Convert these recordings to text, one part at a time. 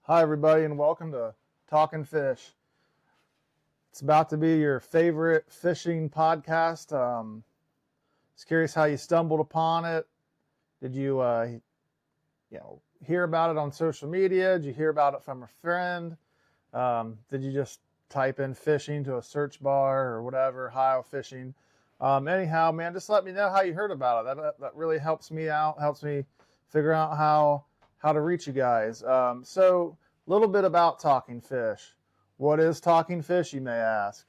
Hi, everybody, and welcome to Talking Fish. It's about to be your favorite fishing podcast. Just curious how you stumbled upon it. Did you, hear about it on social media? Did you hear about it from a friend? Did you just type in fishing to a search bar or whatever, Ohio fishing? Anyhow, man, just let me know how you heard about it. That really helps me out, helps me figure out how to reach you guys. So a little bit about Talking Fish. What is Talking Fish, you may ask?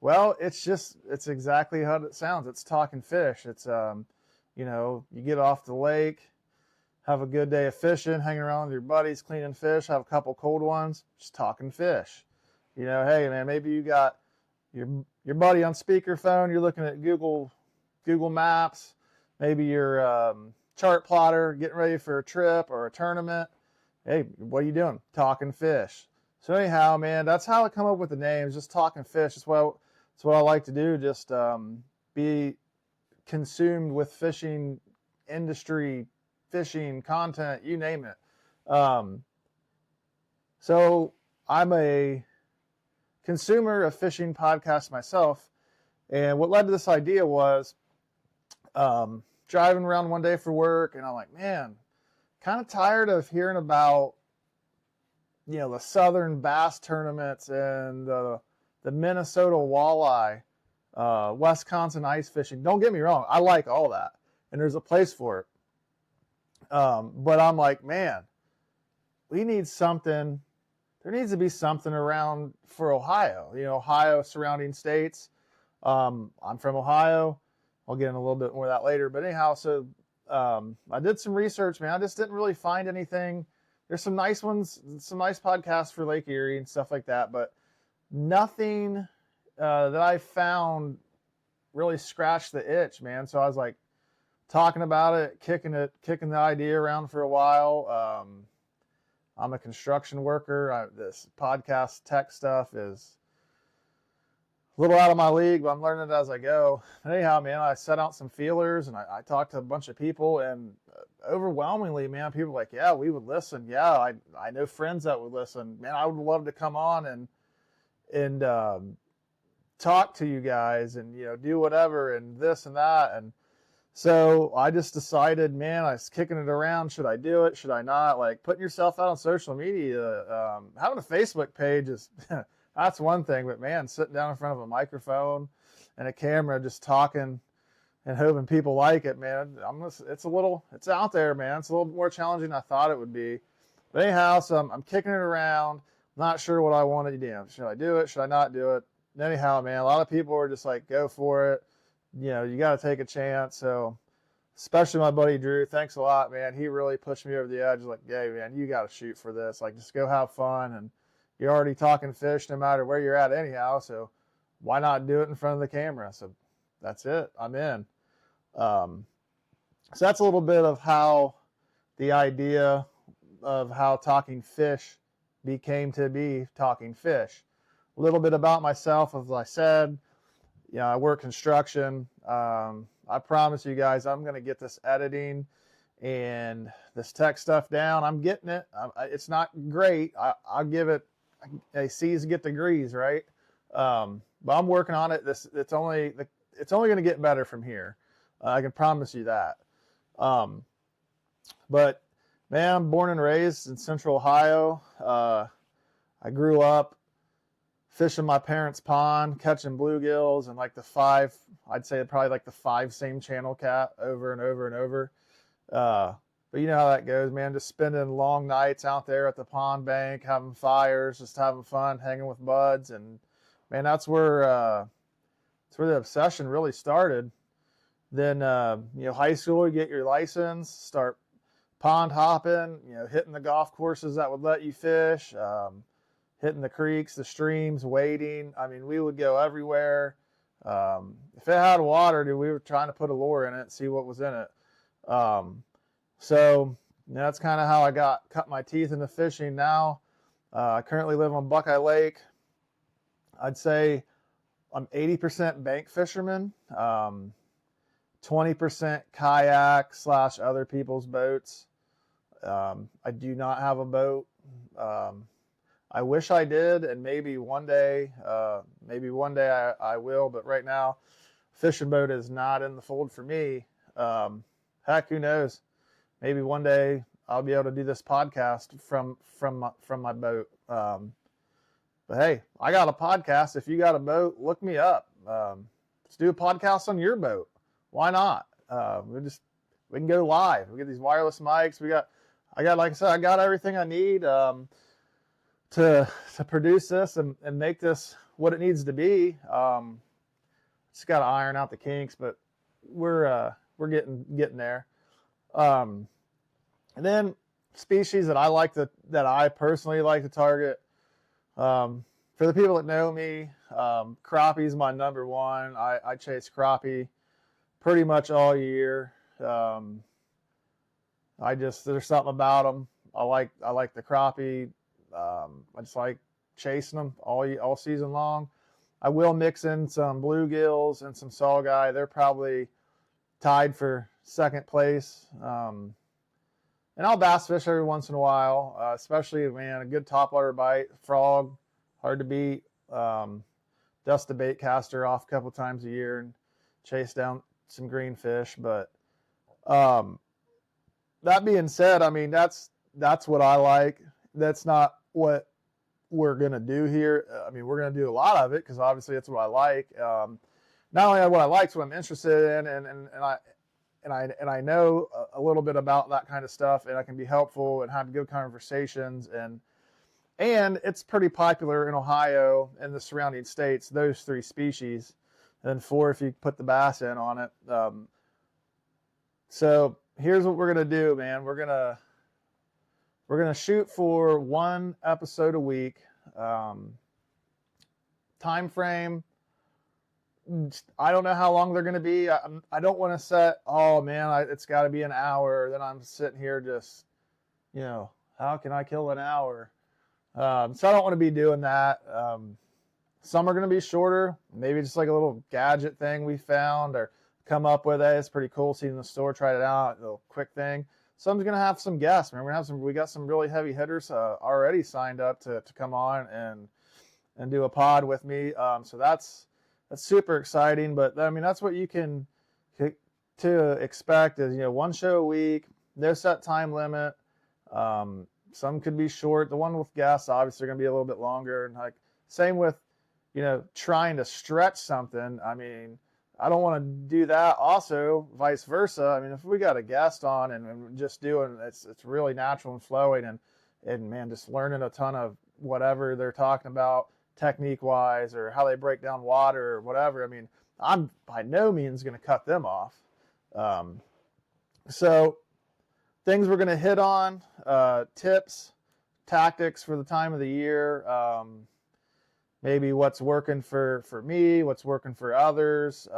Well, it's exactly how it sounds. It's talking fish. It's, you get off the lake, have a good day of fishing, hanging around with your buddies, cleaning fish, have a couple cold ones, just talking fish. Hey man, maybe you got your buddy on speakerphone, you're looking at Google Maps, maybe your chart plotter, getting ready for a trip or a tournament. Hey, what are you doing? Talking fish. So anyhow, man, that's how I come up with the names, just talking fish. It's what I like to do, just be consumed with fishing industry, fishing content, you name it. So I'm a consumer of fishing podcasts myself, and what led to this idea was driving around one day for work, and I'm like, man, kind of tired of hearing about the southern bass tournaments and the Minnesota walleye, Wisconsin ice fishing. Don't get me wrong, I like all that, and there's a place for it. But I'm like, man, we need something. There needs to be something around for Ohio. Ohio, surrounding states. I'm from Ohio. I'll get in a little bit more of that later. But anyhow, so I did some research, man. I just didn't really find anything. There's some nice ones, some nice podcasts for Lake Erie and stuff like that, but nothing that I found really scratched the itch, man. So I was like talking about it, kicking the idea around for a while. I'm a construction worker. This podcast tech stuff is a little out of my league, but I'm learning it as I go. Anyhow, man, I set out some feelers and I talked to a bunch of people, and overwhelmingly, man, people were like, yeah, we would listen. Yeah, I know friends that would listen. Man, I would love to come on and talk to you guys and do whatever and this and that. And so I just decided, man, I was kicking it around. Should I do it? Should I not? Like, putting yourself out on social media, having a Facebook page is that's one thing, but man, sitting down in front of a microphone and a camera, just talking and hoping people like it, man. It's out there, man. It's a little more challenging than I thought it would be. But anyhow, so I'm kicking it around. Not sure what I want to do. Should I do it? Should I not do it? And anyhow, man, a lot of people are just like, go for it. You got to take a chance. So especially my buddy Drew, thanks a lot, man. He really pushed me over the edge. Like, hey, man, you got to shoot for this. Like, just go have fun. And you're already talking fish no matter where you're at anyhow. So why not do it in front of the camera? So that's it. I'm in. So that's a little bit of how the idea of how Talking Fish became to be Talking Fish. A little bit about myself, as I said. I work construction. I promise you guys, I'm going to get this editing and this tech stuff down. I'm getting it. It's not great. I'll give it a C's get degrees, right? But I'm working on it. It's only going to get better from here. I can promise you that. But man, I'm born and raised in Central Ohio. I grew up fishing my parents' pond, catching bluegills and I'd say probably like the 5 same channel cat over and over and over. But you know how that goes, man. Just spending long nights out there at the pond bank, having fires, just having fun, hanging with buds. And man, that's where the obsession really started. Then, high school, you get your license, start pond hopping, hitting the golf courses that would let you fish, hitting the creeks, the streams, wading. I mean, we would go everywhere. If it had water, dude, we were trying to put a lure in it, see what was in it. So that's kind of how I cut my teeth into fishing now. I currently live on Buckeye Lake. I'd say I'm 80% bank fisherman, 20% kayak / other people's boats. I do not have a boat. I wish I did, and maybe one day I will. But right now, fishing boat is not in the fold for me. Heck, who knows? Maybe one day I'll be able to do this podcast from my boat. But hey, I got a podcast. If you got a boat, look me up. Let's do a podcast on your boat. Why not? We can go live. We get these wireless mics. Like I said, I got everything I need to produce this and make this what it needs to be. Just got to iron out the kinks, but we're getting there. And then species that I personally like to target. For the people that know me, crappie is my number one. I chase crappie pretty much all year. There's something about them. I like the crappie. I just like chasing them all season long. I will mix in some bluegills and some saugeye. They're probably tied for second place. And I'll bass fish every once in a while, especially, a good topwater bite, frog, hard to beat. Dust the bait caster off a couple times a year and chase down some green fish. But that being said, that's what I like. That's not what we're going to do here. We're going to do a lot of it because obviously that's what I like. Not only what I like, it's what I'm interested in, and I know a little bit about that kind of stuff, and I can be helpful and have good conversations, and it's pretty popular in Ohio and the surrounding states, those three species, and then 4 if you put the bass in on it. So here's what we're going to do, man. We're going to shoot for 1 episode a week. Time frame, I don't know how long they're going to be. I don't want to set, it's got to be an hour. Then I'm sitting here just, how can I kill an hour? So I don't want to be doing that. Some are going to be shorter, maybe just like a little gadget thing we found or come up with it. It's pretty cool seeing the store, tried it out, a little quick thing. Some's going to have some guests. We got some really heavy hitters already signed up to come on and do a pod with me. So that's super exciting. But that's what you can to expect is 1 show a week, no set time limit. Some could be short. The one with guests obviously are going to be a little bit longer. And same with trying to stretch something. I don't want to do that. Also, vice versa. If we got a guest on and just doing it's really natural and flowing and man, just learning a ton of whatever they're talking about technique wise or how they break down water or whatever. I'm by no means going to cut them off. So things we're going to hit on, tips, tactics for the time of the year. Maybe what's working for me, what's working for others,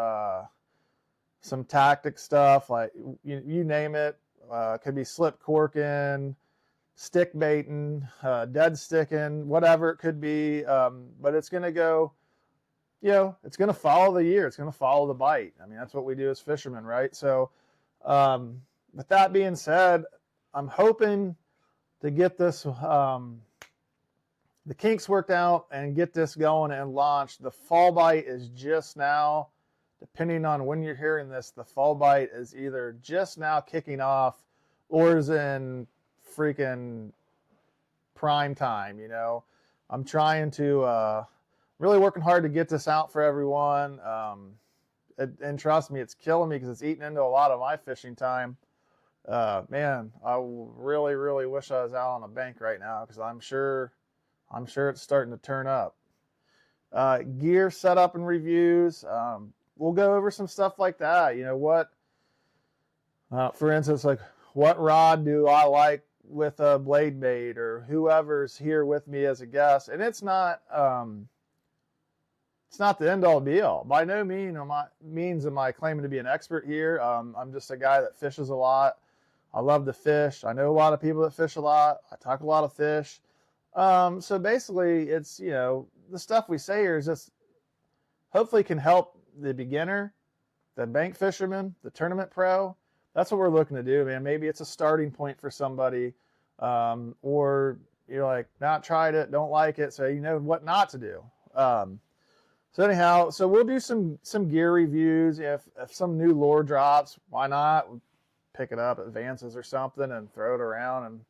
some tactic stuff like you name it. Could be slip corking, stick baiting, dead sticking, whatever it could be. But it's going to go, it's going to follow the year. It's going to follow the bite. That's what we do as fishermen, right? So with that being said, I'm hoping to get this the kinks worked out and get this going and launched. The fall bite is just now, depending on when you're hearing this, the fall bite is either just now kicking off or is in freaking prime time. I'm trying to really working hard to get this out for everyone. And trust me, it's killing me because it's eating into a lot of my fishing time. Man, I really, really wish I was out on a bank right now because I'm sure it's starting to turn up. Gear setup and reviews. We'll go over some stuff like that. For instance, like what rod do I like with a blade bait or whoever's here with me as a guest. And it's not the end all be all. By no means am I claiming to be an expert here. I'm just a guy that fishes a lot. I love to fish. I know a lot of people that fish a lot. I talk a lot of fish. So basically it's, the stuff we say here is just hopefully can help the beginner, the bank fisherman, the tournament pro. That's what we're looking to do, man. Maybe it's a starting point for somebody, or, you're like, not tried it, don't like it, so you know what not to do. So anyhow, so we'll do some gear reviews. If some new lure drops, why not? We'll pick it up at Vance's or something and throw it around and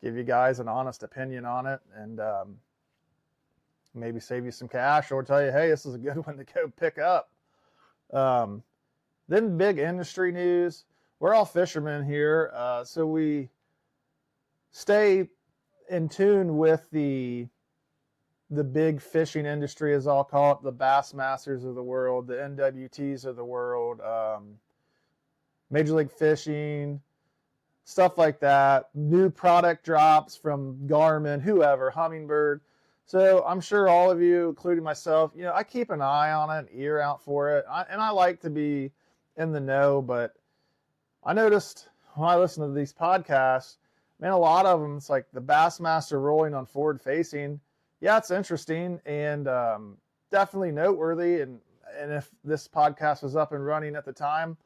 give you guys an honest opinion on it, and maybe save you some cash or tell you, hey, this is a good one to go pick up. Then big industry news. We're all fishermen here, so we stay in tune with the big fishing industry, as I'll call it, the Bassmasters of the world, the NWTs of the world, Major League Fishing, stuff like that. New product drops from Garmin, whoever, Humminbird. So I'm sure all of you, including myself, I keep an eye on it, an ear out for it. And I like to be in the know, but I noticed when I listen to these podcasts, man, a lot of them, it's like the Bassmaster rolling on forward facing. Yeah, it's interesting and definitely noteworthy. And if this podcast was up and running at the time,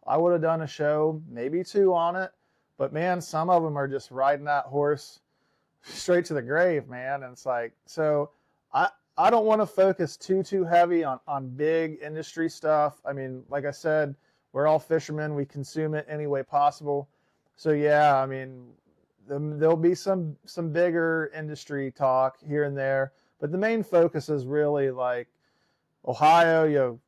I would have done a show, maybe 2 on it. But man, some of them are just riding that horse straight to the grave, man. And it's like, so I don't want to focus too heavy on big industry stuff. I mean, like I said, we're all fishermen. We consume it any way possible. So yeah, I mean, there'll be some bigger industry talk here and there, but the main focus is really like Ohio.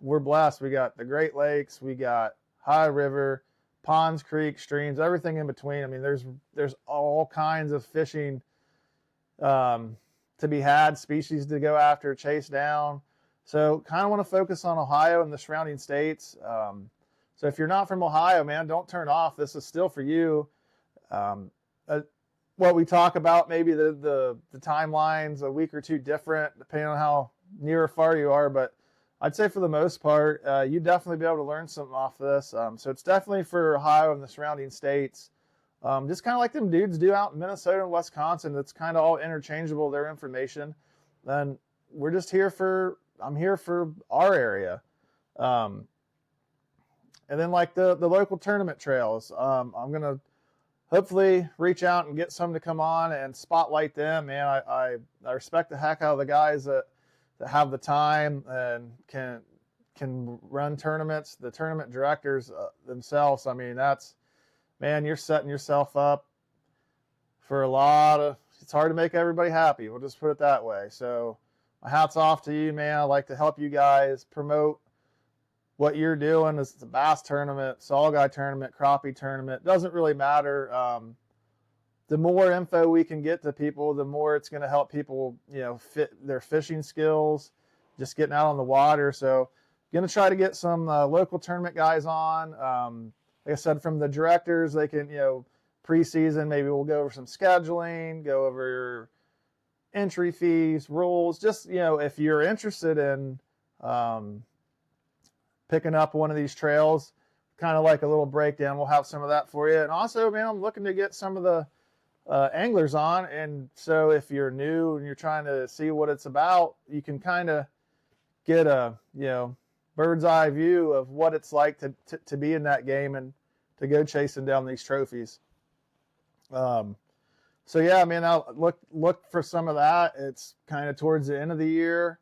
We're blessed. We got the Great Lakes, we got High River, ponds, creeks, streams, everything in between. I mean, there's all kinds of fishing to be had, species to go after, chase down. So kind of want to focus on Ohio and the surrounding states. So if you're not from Ohio, man, don't turn off. This is still for you. What we talk about, maybe the timeline's a week or 2 different, depending on how near or far you are. But I'd say for the most part, you'd definitely be able to learn something off of this. So it's definitely for Ohio and the surrounding states. Just kind of like them dudes do out in Minnesota and Wisconsin. It's kind of all interchangeable, their information. And we're just I'm here for our area. And then like the local tournament trails, I'm going to hopefully reach out and get some to come on and spotlight them. Man, I respect the heck out of the guys that have the time and can run tournaments, the tournament directors themselves. I mean, man, you're setting yourself up for it's hard to make everybody happy. We'll just put it that way. So my hat's off to you, man. I like to help you guys promote what you're doing. It's a bass tournament, saugeye tournament, crappie tournament. Doesn't really matter. The more info we can get to people, the more it's going to help people, fit their fishing skills, just getting out on the water. So going to try to get some local tournament guys on. Like I said, from the directors, they can, preseason, maybe we'll go over some scheduling, go over entry fees, rules. Just, if you're interested in picking up one of these trails, kind of like a little breakdown, we'll have some of that for you. And also, man, I'm looking to get some of the anglers on. And so if you're new and you're trying to see what it's about, you can kind of get a, bird's eye view of what it's like to be in that game and to go chasing down these trophies. So yeah, man, I'll look for some of that. It's kind of towards the end of the year.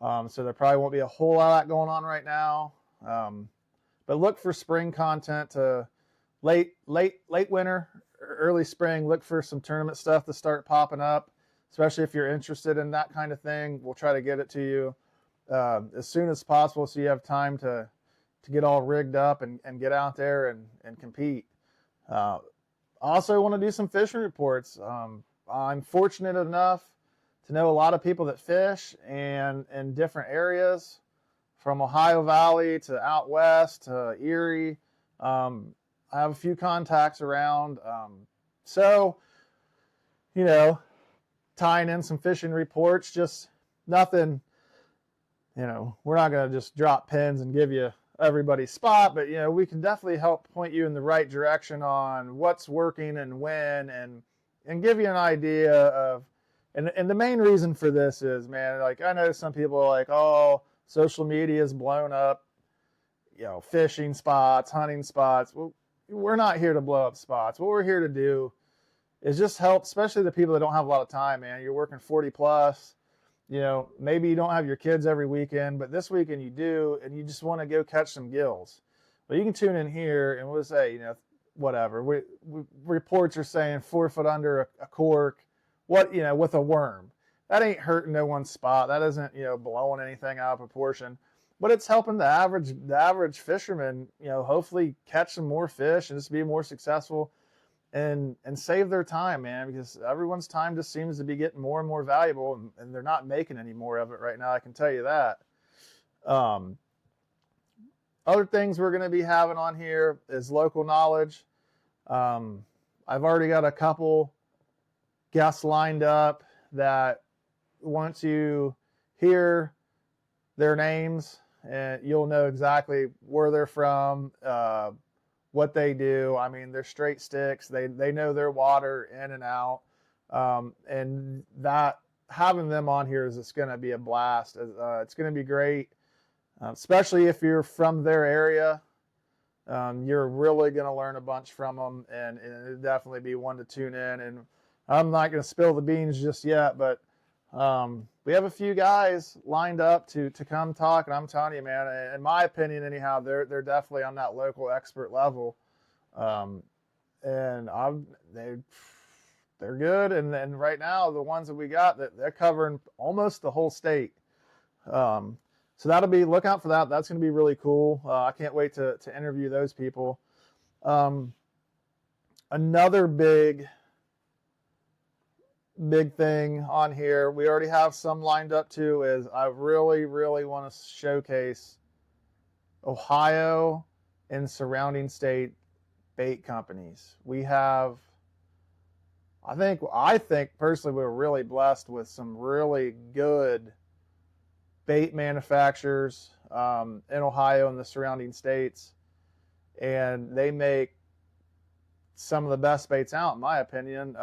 So there probably won't be a whole lot of that going on right now. But look for spring content to late winter, early spring. Look for some tournament stuff to start popping up, especially if you're interested in that kind of thing. We'll try to get it to you as soon as possible, so you have time to get all rigged up and get out there and compete. I also want to do some fishing reports. I'm fortunate enough to know a lot of people that fish and in different areas, from Ohio Valley to out west to Erie. I have a few contacts around. So, tying in some fishing reports, just nothing, we're not going to just drop pins and give you everybody's spot, but, we can definitely help point you in the right direction on what's working and when, and give you an idea of, and the main reason for this is, man, like I know some people are like, oh, social media is blown up, fishing spots, hunting spots. Well, we're not here to blow up spots. What we're here to do is just help, especially the people that don't have a lot of time, man. You're working 40 plus, maybe you don't have your kids every weekend, but this weekend you do, and you just want to go catch some gills. But you can tune in here and we'll say, whatever. Reports are saying 4 foot under a cork, with a worm. That ain't hurting no one spot. That isn't, blowing anything out of proportion. But it's helping the average fisherman, hopefully catch some more fish and just be more successful and save their time, man, because everyone's time just seems to be getting more and more valuable, and they're not making any more of it right now. I can tell you that. Other things we're going to be having on here is local knowledge. I've already got a couple guests lined up that want to hear their names, and you'll know exactly where they're from, what they do. I mean, they're straight sticks. They know their water in and out. And that having them on here is just going to be a blast. It's going to be great, especially if you're from their area. You're really going to learn a bunch from them, and it'll definitely be one to tune in. And I'm not going to spill the beans just yet, but we have a few guys lined up to come talk, and I'm telling you, man, in my opinion, anyhow, they're definitely on that local expert level, and they're good. And then right now, the ones that we got, they're covering almost the whole state. So that'll be, look out for that. That's going to be really cool. I can't wait to interview those people. Another big thing on here, we already have some lined up too, is I really, really want to showcase Ohio and surrounding state bait companies. We have, I think personally, we're really blessed with some really good bait manufacturers in Ohio and the surrounding states, and they make some of the best baits out, in my opinion.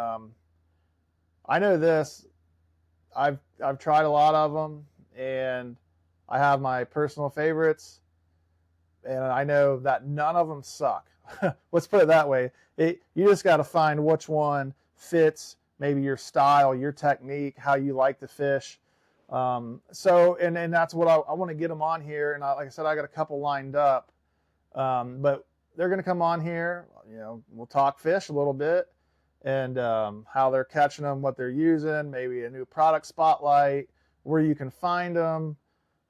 I know this. I've tried a lot of them, and I have my personal favorites, and I know that none of them suck. Let's put it that way. You just got to find which one fits maybe your style, your technique, how you like to fish. And that's what I want to get them on here. And like I said, I got a couple lined up, but they're going to come on here. We'll talk fish a little bit, and how they're catching them, what they're using, maybe a new product spotlight, where you can find them,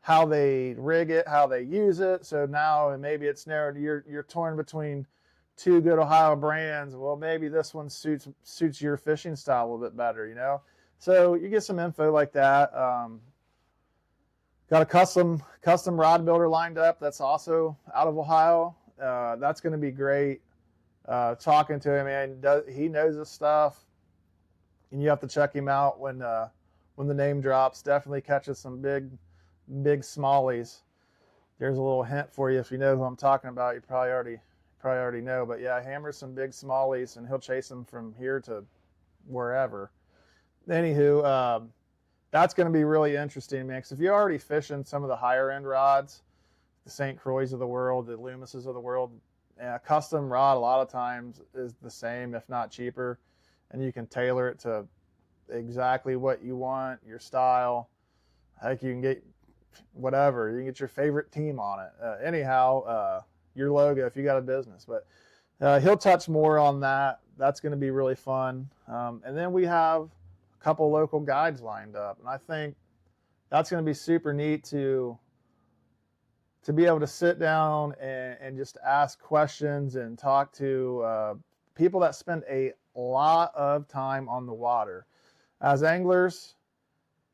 how they rig it, how they use it. So now maybe it's narrowed. You're torn between two good Ohio brands. Well, maybe this one suits your fishing style a little bit better, So you get some info like that. Got a custom rod builder lined up that's also out of Ohio. That's going to be great. Talking to him, man, he knows his stuff, and you have to check him out when the name drops. Definitely catches some big smallies. There's a little hint for you if you know who I'm talking about. You probably already know, but yeah, hammers some big smallies, and he'll chase them from here to wherever. Anywho, that's going to be really interesting, man, because if you're already fishing some of the higher end rods, the St. Croix of the world, the Loomises of the world, a custom rod a lot of times is the same, if not cheaper, and you can tailor it to exactly what you want, your style. Heck, you can get whatever. You can get your favorite team on it. Your logo if you got a business. But he'll touch more on that. That's going to be really fun. And then we have a couple local guides lined up, and I think that's going to be super neat to be able to sit down and just ask questions and talk to people that spend a lot of time on the water. As anglers,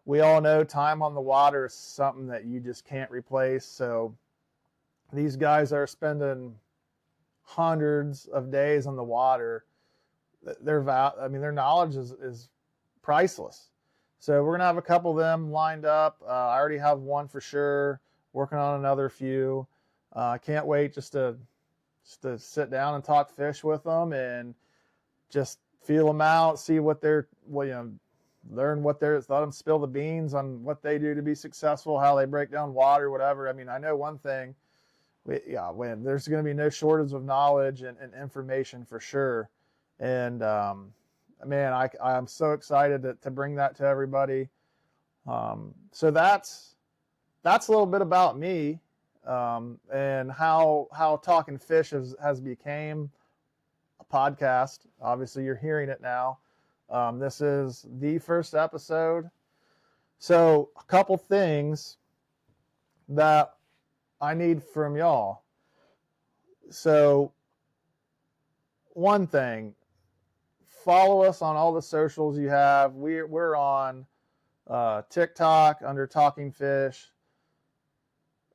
we all know time on the water is something that you just can't replace. So these guys are spending hundreds of days on the water. Their knowledge is priceless. So we're going to have a couple of them lined up. I already have one for sure. Working on another few. I can't wait just to sit down and talk fish with them and just feel them out, see what learn what let them spill the beans on what they do to be successful, how they break down water, whatever. I mean, I know one thing. When there's going to be no shortage of knowledge and information for sure. And man, I'm so excited to bring that to everybody. So that's a little bit about me, and how Talking Fish has became a podcast. Obviously, you're hearing it now. This is the first episode. So a couple things that I need from y'all. So one thing, follow us on all the socials you have. We're on TikTok under Talking Fish.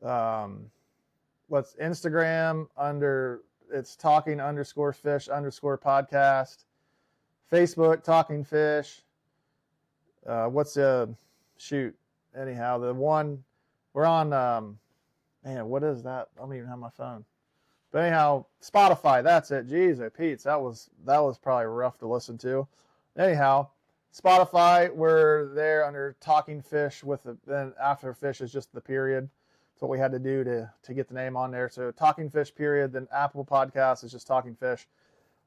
What's Instagram under, it's talking_fish_podcast. Facebook, Talking Fish. Anyhow, the one we're on, man, what is that? I don't even have my phone. But anyhow, Spotify, that's it. Jeez, Pete's, that was probably rough to listen to. Anyhow, Spotify, we're there under Talking Fish then after fish is just the period. That's what we had to do to get the name on there. So Talking Fish period, then Apple Podcasts is just Talking Fish.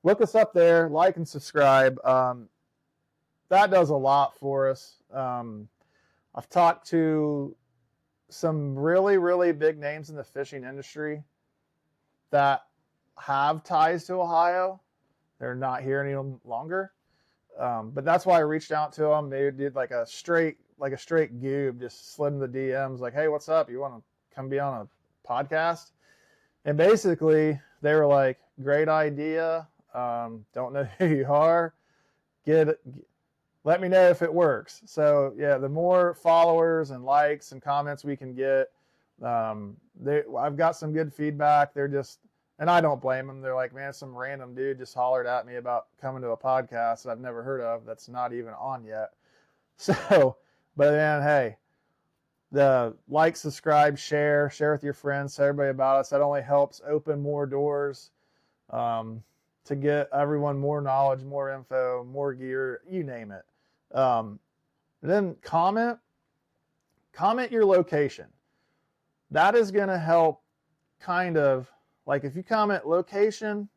Look us up there, like and subscribe. That does a lot for us. I've talked to some really, really big names in the fishing industry that have ties to Ohio. They're not here any longer. But that's why I reached out to them. They did like a straight goob, just slid in the DMs like, hey, what's up? You want to come be on a podcast? And basically they were like, great idea. Don't know who you are. Let me know if it works. So yeah, the more followers and likes and comments we can get, I've got some good feedback. They're just, and I don't blame them. They're like, man, some random dude just hollered at me about coming to a podcast that I've never heard of that's not even on yet. So, but then, hey, the like, subscribe, share with your friends, tell everybody about us. That only helps open more doors to get everyone more knowledge, more info, more gear, you name it. Then comment your location. That is going to help kind of, like if you comment location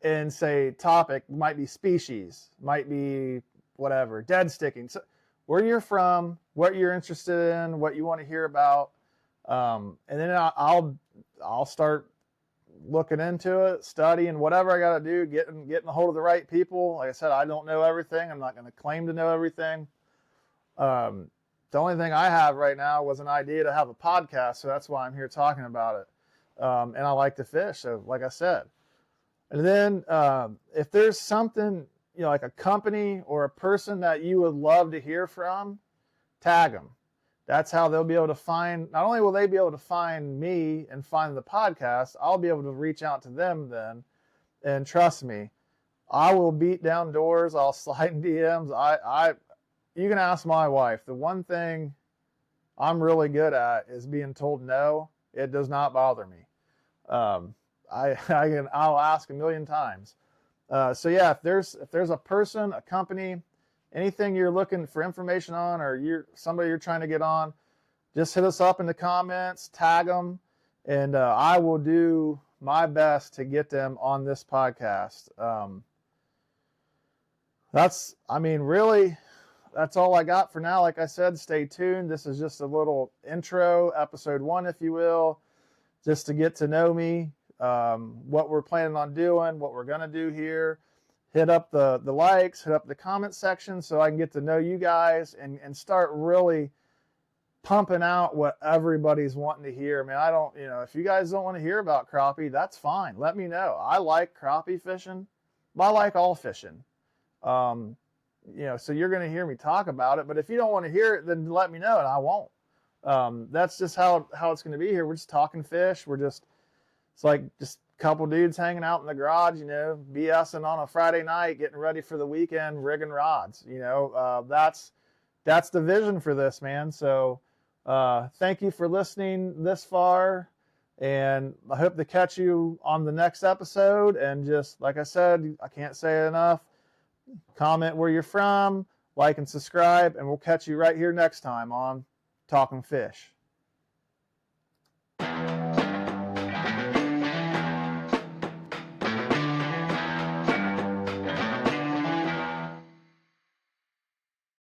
and say topic, might be species, might be whatever, dead sticking. So where you're from, what you're interested in, what you want to hear about. And then I'll start looking into it, studying, whatever I got to do, getting a hold of the right people. Like I said, I don't know everything. I'm not going to claim to know everything. The only thing I have right now was an idea to have a podcast, so that's why I'm here talking about it. And I like to fish, so like I said. And then if there's something, like a company or a person that you would love to hear from, tag them. That's how they'll be able to find, not only will they be able to find me and find the podcast, I'll be able to reach out to them then. And trust me, I will beat down doors. I'll slide in DMs. You can ask my wife. The one thing I'm really good at is being told no. It does not bother me. I'll ask a million times. So yeah, if there's a person, a company, anything you're looking for information on, or somebody you're trying to get on, just hit us up in the comments, tag them, and I will do my best to get them on this podcast. That's all I got for now. Like I said, stay tuned. This is just a little intro, episode 1, if you will, just to get to know me, what we're planning on doing, what we're going to do here. Hit up the likes, hit up the comment section so I can get to know you guys and start really pumping out what everybody's wanting to hear. Man, if you guys don't want to hear about crappie, that's fine. Let me know. I like crappie fishing. I like all fishing. So you're going to hear me talk about it, but if you don't want to hear it, then let me know and I won't. That's just how it's going to be here. We're just talking fish. It's like just a couple dudes hanging out in the garage, BSing on a Friday night, getting ready for the weekend, rigging rods. That's the vision for this, man. So thank you for listening this far, and I hope to catch you on the next episode. And just like I said, I can't say it enough. Comment where you're from, like and subscribe, and we'll catch you right here next time on Talking Fish.